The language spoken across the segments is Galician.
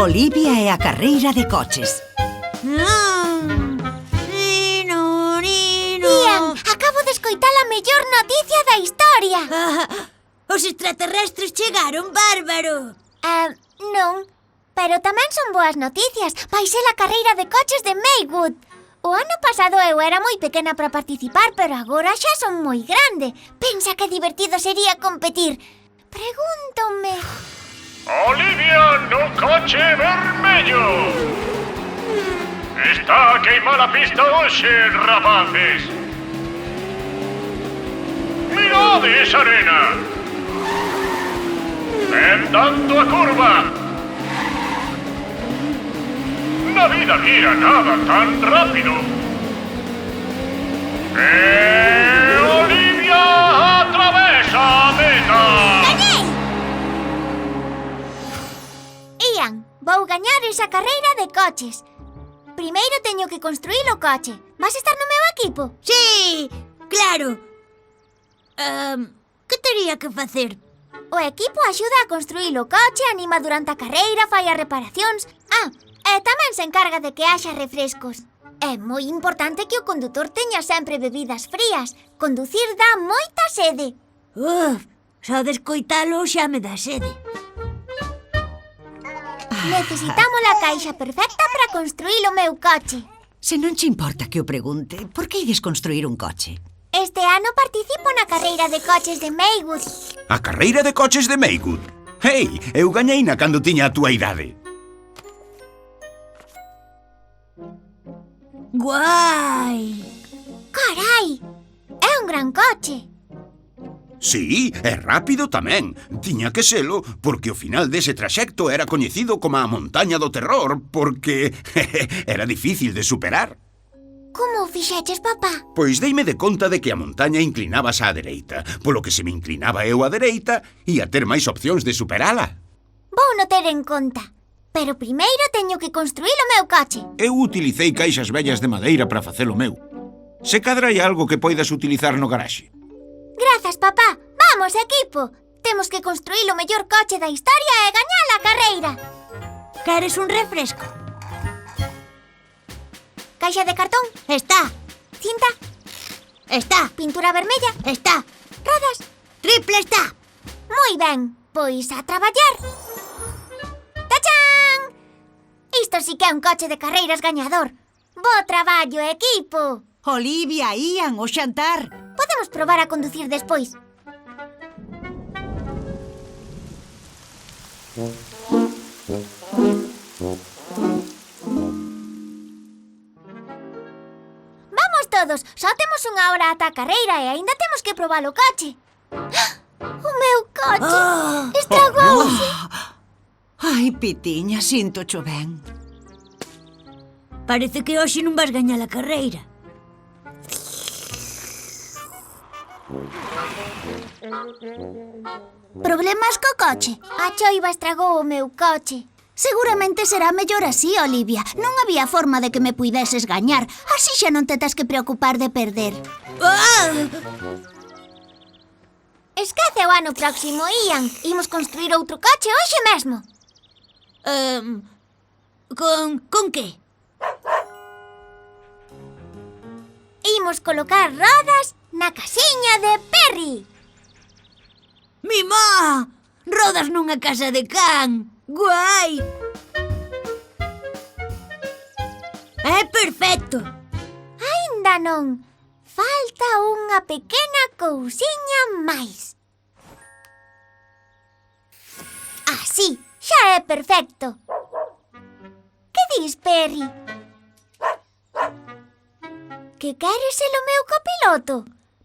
Olivia e a carreira de coches. Ian, acabo de escoitar a mellor noticia da historia. Os extraterrestres chegaron, bárbaro. Non, pero tamén son boas noticias. Vai ser a carreira de coches de Maywood. O ano pasado eu era moi pequena para participar, pero agora xa son moi grande. Pensa que divertido sería competir. Pregúntome... Olivia no coche vermello. Está a queimar a pista hoxe, rapaces. Mirade esa arena. Ven dando a curva. Na vida mira nada tan rápido. Olivia atravesa a meta. ¡Gañei! Ian, vou gañar esa carreira de coches. Primeiro teño que construir o coche. Vas estar no meu equipo? Sí, claro. Que tería que facer? O equipo axuda a construir o coche, anima durante a carreira, fai as reparacións. E tamén se encarga de que haxa refrescos. É moi importante que o condutor teña sempre bebidas frías. Conducir dá moita sede. Só de escoitalo xa me dá sede. Necesitamos a caixa perfecta para construir o meu coche. Se non che importa que o pregunte, por que ides construir un coche? Este ano participo na carreira de coches de Maywood. A carreira de coches de Maywood? Hei, eu gañeina cando tiña a túa idade. Guai! Carai, é un gran coche. Sí, é rápido tamén. Tiña que selo porque o final dese traxecto era coñecido como a montaña do terror porque era difícil de superar. Como o fixeches, papá? Pois deime de conta de que a montaña inclinábase á dereita, polo que se me inclinaba eu á dereita ia ter máis opcións de superala. Vou no ter en conta. Pero primeiro teño que construir o meu coche. Eu utilicei caixas vellas de madeira para facer o meu. Se cadra hai algo que poidas utilizar no garaxe. Grazas, papá. Vamos, equipo. Temos que construir o mellor coche da historia e gañar a carreira. Queres un refresco? Caixa de cartón? Está. Cinta? Está. Pintura vermella? Está. Rodas? Triple está. Moi ben, pois a traballar. ¡Tachán! Isto sí que é un coche de carreiras gañador. Bo traballo, equipo. Olivia, Ian, o xantar. Podemos probar a conducir despois. Vamos todos, só temos unha hora ata a carreira e aínda temos que probar o coche. O meu coche estragouse. Ai, Pitiña, sinto-cho ben. Parece que hoxe non vas gañar a carreira. Problemas co coche? A choiva estragou o meu coche. Seguramente será mellor así, Olivia. Non había forma de que me puideses gañar. Así xa non te tes que preocupar de perder. Esquece o ano próximo, Ian. Imos construir outro coche hoxe mesmo. Con que? Imos colocar rodas na casiña de Perry. Mimá! Rodas nunha casa de can. Guai! É perfecto. Aínda non. Falta unha pequena cousiña máis. Así, xa é perfecto. Que dis, Perry? Que queres ser o meu copiloto?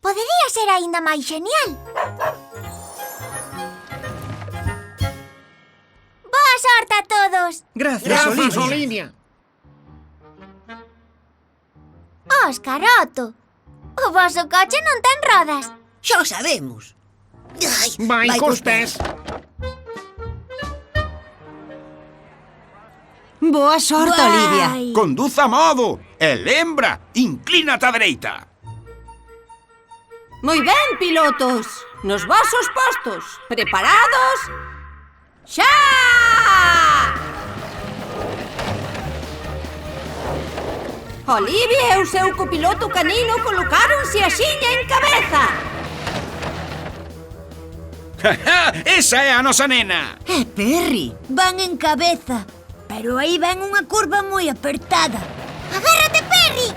Podería ser aínda máis genial. Boa sorte a todos. Grazas, Olivia. Oscaroto, o vosso coche non ten rodas. Xa o sabemos. Vai cos pés. Boa sorte, Olivia. Conduza a modo e lembra, inclínate á dereita. Moi ben, pilotos. Nos vosos postos. Preparados? Xa! Olivia e o seu copiloto canino colocáronse axiña en cabeza. Esa é a nosa nena! É Perry. Van en cabeza, pero aí ven unha curva moi apertada. Agárrate, Perry!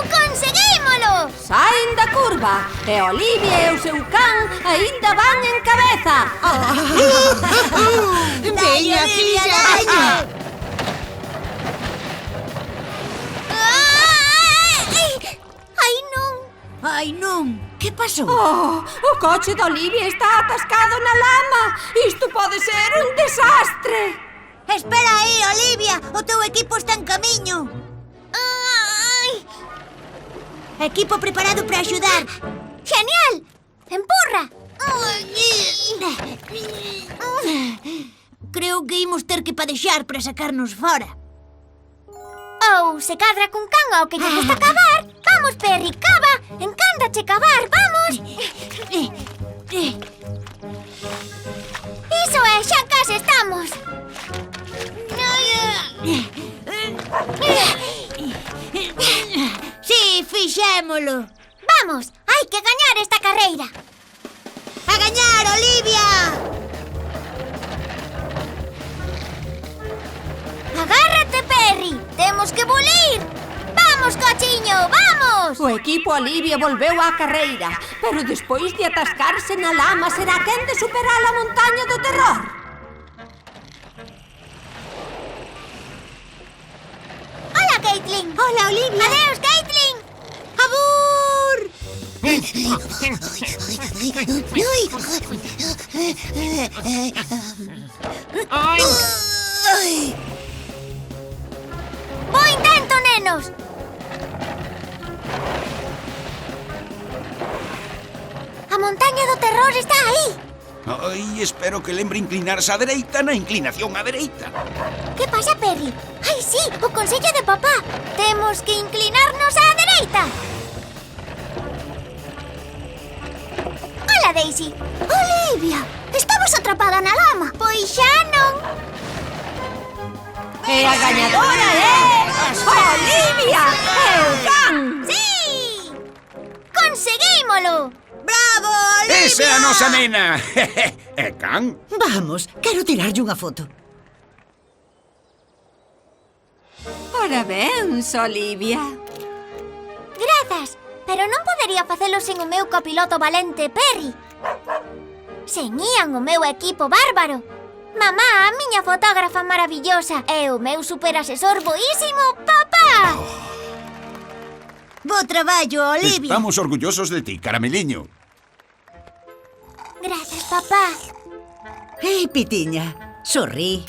¡Conseguímolo! Saen da curva e Olivia e o seu can aínda van en cabeza. Veña, filla, dalle. Ai, non! Ai, non. Que pasou? Oh, o coche de Olivia está atascado na lama. Isto pode ser un desastre. Espera aí, Olivia. O teu equipo está en camiño. Ai! Equipo preparado para axudar. Genial! Empurra! Creo que imos ter que padexar para sacarnos fora. Ou se cadra cun can ao que lle gusta cavar. Vamos, Perry, cava! Encántache cavar, vamos! Iso é, xa case estamos. Sí, fixémolo. Vamos, hai que gañar esta carreira. A gañar, Olivia! Agárrate, Perry. Temos que bulir. Vamos, cochiño, vamos! O equipo Olivia volveu á carreira, pero despois de atascarse na lama será quen de superar a montaña do terror. Hola, Caitlin. Hola, Olivia. Adeus, Caitlin. ¡Abur! Ai, Bo intento, nenos. A montaña do terror está aí. Ai, espero que lembre inclinarse á dereita na inclinación á dereita. Que pasa, Perry? Ai, sí, o consello de papá. Temos que inclinarnos á dereita. Hola, Daisy. Olivia, estabas atrapada na lama. Pois xa non. E a gañadora é Olivia e o can. Sí! Conseguímolo. ¡Bravo, Olivia! Esa é a nosa nena! E can? Vamos, quero tirarlle unha foto. Parabéns, Olivia. Grazas, pero non podería facelo sen o meu copiloto valente Perry. Sen Ian, o meu equipo bárbaro. Mamá, a miña fotógrafa maravillosa. E o meu superasesor boísimo, papá. Bo traballo, Olivia. Estamos orgullosos de ti, carameliño. Grazas, papá. Ei, Pitiña, sorrí.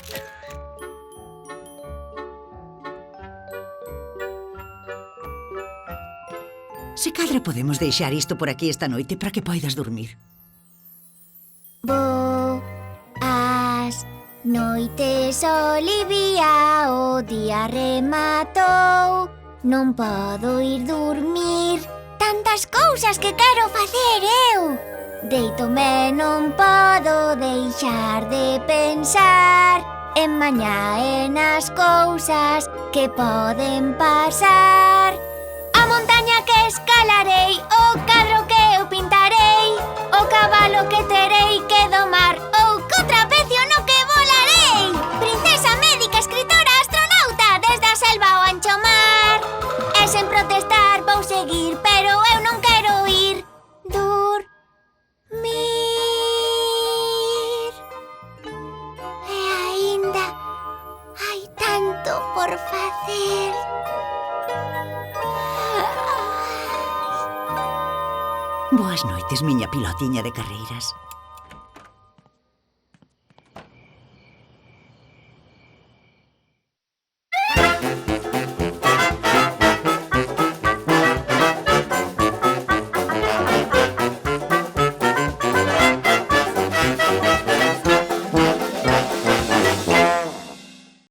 Se cadra podemos deixar isto por aquí esta noite para que poidas dormir. Boas noites, Olivia, o día rematou. Non podo ir dormir. Tantas cousas que quero facer eu. Deítome, non podo deixar de pensar en mañá e nas cousas que poden pasar. A montaña que escalarei, o cadro que eu pintarei, o cabalo que terei que domar, ou co trapecio no que volarei. Princesa, médica, escritora, astronauta, desde a selva ao ancho mar. E sen protestar vou seguir, pero eu non quero ir dormir. E aínda hai tanto por facer. Boas noites, miña pilotiña de carreiras.